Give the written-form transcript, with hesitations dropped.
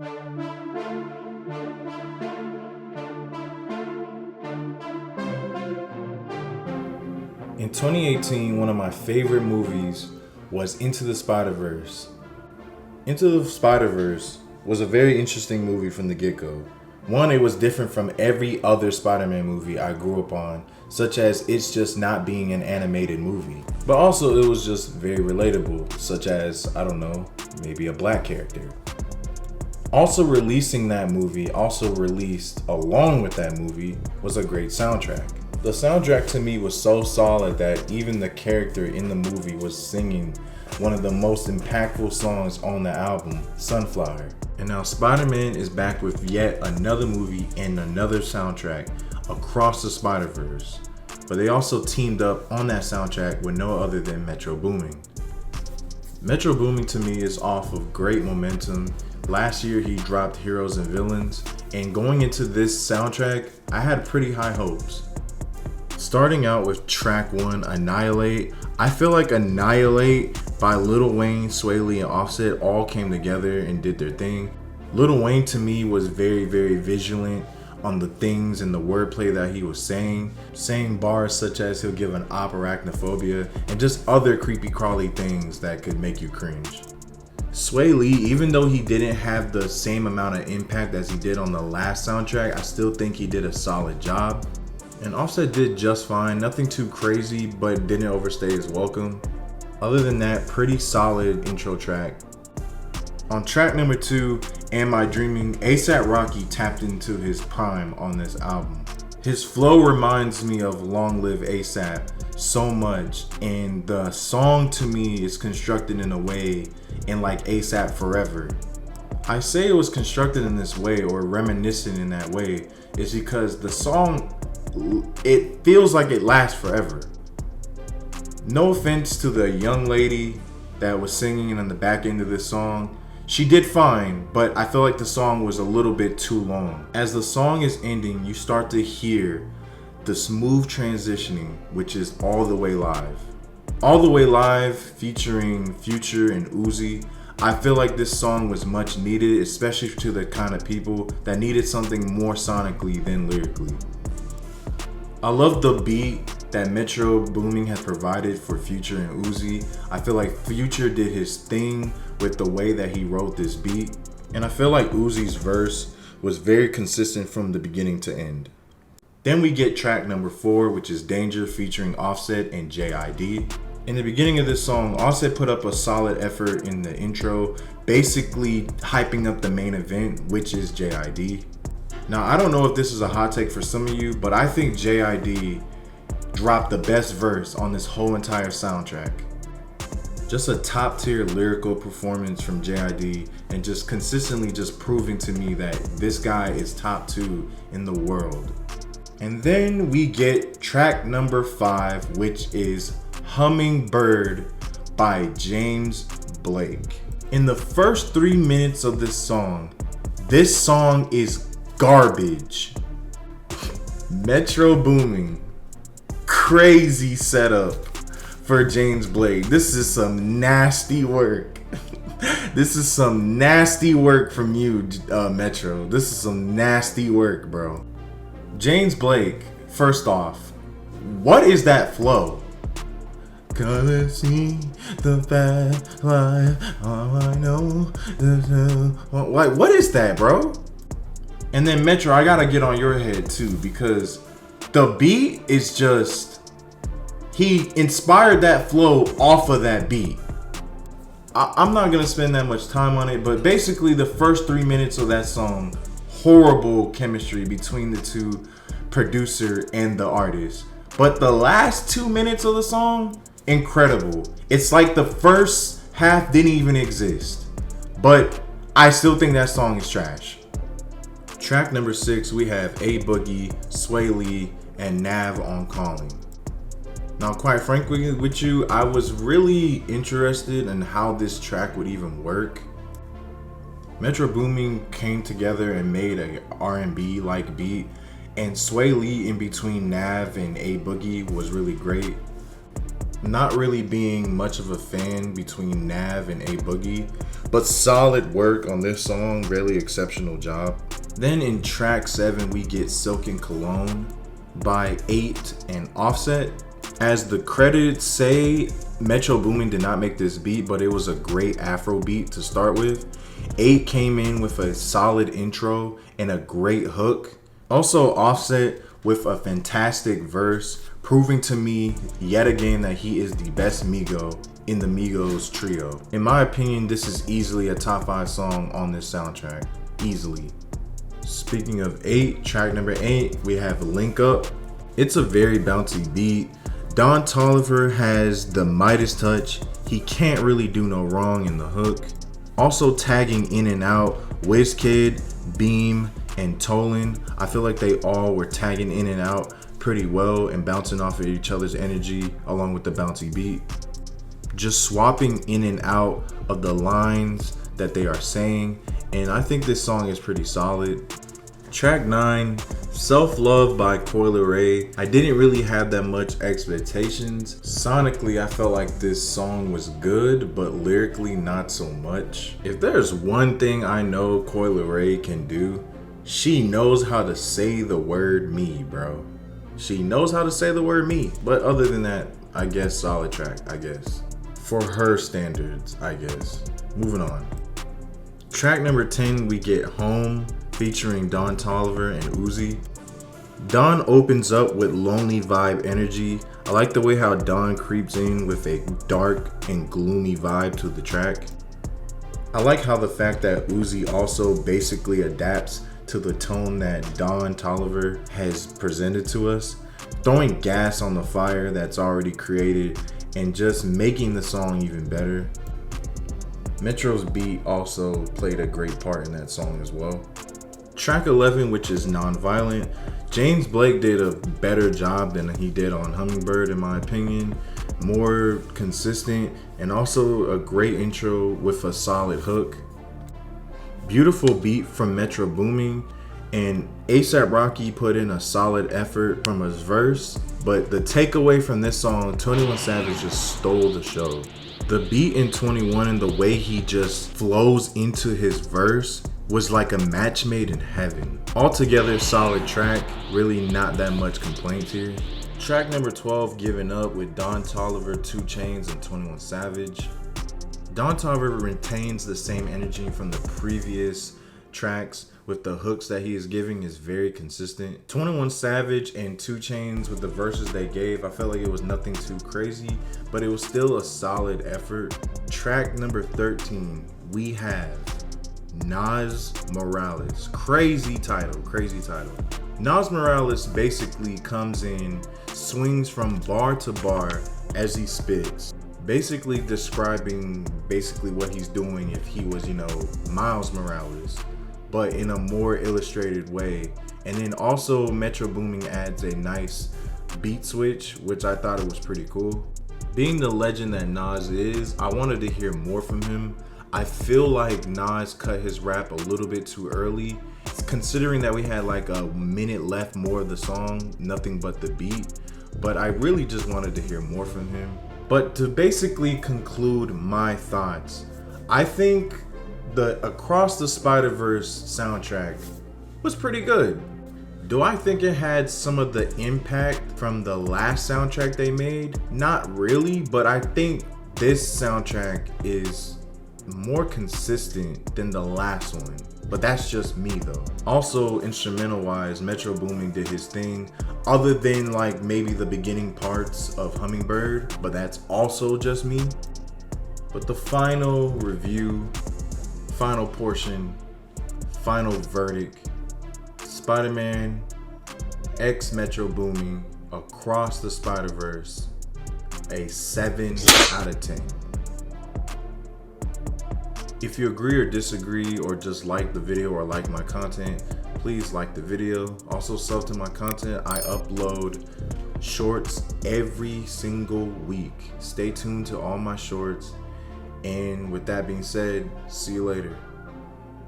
In 2018, one of my favorite movies was Into the Spider-Verse. Into the Spider-Verse was a very interesting movie from the get-go. One, it was different from every other Spider-Man movie I grew up on, such as it's just not being an animated movie. But also it was just very relatable, such as, I don't know, maybe a black character. Also releasing that movie, also released along with that movie, was a great soundtrack. The soundtrack to me was so solid that even the character in the movie was singing one of the most impactful songs on the album, Sunflower. And now Spider-Man is back with yet another movie and another soundtrack across the Spider-Verse. But they also teamed up on that soundtrack with no other than Metro Boomin. Metro Boomin to me is off of great momentum. Last year he dropped Heroes and Villains, and going into this soundtrack, I had pretty high hopes. Starting out with track 1, Annihilate, I feel like Annihilate by Lil Wayne, Sway Lee, and Offset all came together and did their thing. Lil Wayne to me was very, very vigilant on the things and the wordplay that he was saying bars such as he'll give an op arachnophobia and just other creepy crawly things that could make you cringe. Sway Lee, even though he didn't have the same amount of impact as he did on the last soundtrack, I still think he did a solid job. And Offset did just fine, nothing too crazy, but didn't overstay his welcome. Other than that, pretty solid intro track. On track number 2, Am I Dreaming, A$AP Rocky tapped into his prime on this album. His flow reminds me of Long Live A$AP so much, and the song to me is constructed in a way in like A$AP Forever. I say it was constructed in this way or reminiscent in that way is because the song, it feels like it lasts forever. No offense to the young lady that was singing on the back end of this song. She did fine, but I feel like the song was a little bit too long. As the song is ending, you start to hear the smooth transitioning, which is All the Way Live. All the Way Live featuring Future and Uzi. I feel like this song was much needed, especially to the kind of people that needed something more sonically than lyrically. I love the beat that Metro Boomin has provided for Future and Uzi. I feel like Future did his thing with the way that he wrote this beat. And I feel like Uzi's verse was very consistent from the beginning to end. Then we get track number 4, which is Danger featuring Offset and JID. In the beginning of this song, Offset put up a solid effort in the intro, basically hyping up the main event, which is JID. Now, I don't know if this is a hot take for some of you, but I think JID dropped the best verse on this whole entire soundtrack. Just a top tier lyrical performance from JID and just consistently just proving to me that this guy is top 2 in the world. And then we get track number 5, which is Hummingbird by James Blake. In the first 3 minutes of this song is garbage. Metro Boomin, crazy setup for James Blake. This is some nasty work. This is some nasty work from you, Metro. This is some nasty work, bro. James Blake, first off, what is that flow? Gonna see the fast life, all I know. Like, what is that, bro? And then Metro, I gotta get on your head too, because the beat is just, he inspired that flow off of that beat. I'm not gonna spend that much time on it, but basically the first 3 minutes of that song, horrible chemistry between the two, producer and the artist. But the last 2 minutes of the song, incredible. It's like the first half didn't even exist. But I still think that song is trash. Track number 6, we have A Boogie, Sway Lee, and Nav on Calling. Now, quite frankly with you, I was really interested in how this track would even work. Metro Boomin came together and made a R&B like beat, and Sway Lee in between Nav and A Boogie was really great. Not really being much of a fan between Nav and A Boogie, but solid work on this song, really exceptional job. Then in track 7 we get Silk and Cologne by 8 and Offset. As the credits say, Metro Boomin did not make this beat, but it was a great Afro beat to start with. 8 came in with a solid intro and a great hook. Also Offset with a fantastic verse, proving to me yet again that he is the best Migo in the Migos trio. In my opinion, this is easily a top 5 song on this soundtrack. Easily. Speaking of 8, track number 8, we have Link Up. It's a very bouncy beat. Don Toliver has the Midas touch. He can't really do no wrong in the hook. Also tagging in and out Wizkid, Beam, and Tolan. I feel like they all were tagging in and out pretty well and bouncing off of each other's energy along with the bouncy beat. Just swapping in and out of the lines that they are saying, and I think this song is pretty solid. Track 9, Self Love by Coi Leray. I didn't really have that much expectations. Sonically, I felt like this song was good, but lyrically not so much. If there's one thing I know Coi Leray can do, she knows how to say the word me, bro. She knows how to say the word me. But other than that, I guess solid track, I guess. For her standards, I guess. Moving on. Track number 10, we get Home featuring Don Toliver and Uzi. Don opens up with lonely vibe energy. I like the way how Don creeps in with a dark and gloomy vibe to the track. I like how the fact that Uzi also basically adapts to the tone that Don Toliver has presented to us, throwing gas on the fire that's already created and just making the song even better. Metro's beat also played a great part in that song as well. Track 11, which is Nonviolent, James Blake did a better job than he did on Hummingbird in my opinion. More consistent and also a great intro with a solid hook. Beautiful beat from Metro Boomin, and A$AP Rocky put in a solid effort from his verse, but the takeaway from this song, 21 Savage just stole the show. The beat in 21 and the way he just flows into his verse was like a match made in heaven. Altogether, solid track, really not that much complaints here. Track number 12, Giving Up with Don Toliver, 2 Chainz, and 21 Savage. Don Toliver retains the same energy from the previous tracks with the hooks that he is giving is very consistent. 21 Savage and 2 Chainz with the verses they gave, I felt like it was nothing too crazy, but it was still a solid effort. Track number 13, we have Nas Morales. Crazy title. Nas Morales basically comes in, swings from bar to bar as he spits, basically describing what he's doing if he was, Miles Morales, but in a more illustrated way. And then also Metro Boomin adds a nice beat switch, which I thought it was pretty cool. Being the legend that Nas is, I wanted to hear more from him. I feel like Nas cut his rap a little bit too early, considering that we had like a minute left more of the song, nothing but the beat. But I really just wanted to hear more from him. But to basically conclude my thoughts, I think the Across the Spider-Verse soundtrack was pretty good. Do I think it had some of the impact from the last soundtrack they made? Not really, but I think this soundtrack is more consistent than the last one. But that's just me though. Also, instrumental wise, Metro Boomin did his thing, other than like maybe the beginning parts of Hummingbird, but that's also just me. But the final review, final portion, final verdict, Spider-Man x Metro Boomin Across the Spider-Verse, a 7 out of 10. If you agree or disagree or just like the video or like my content, please like the video. Also sub to my content. I upload shorts every single week. Stay tuned to all my shorts. And with that being said, see you later.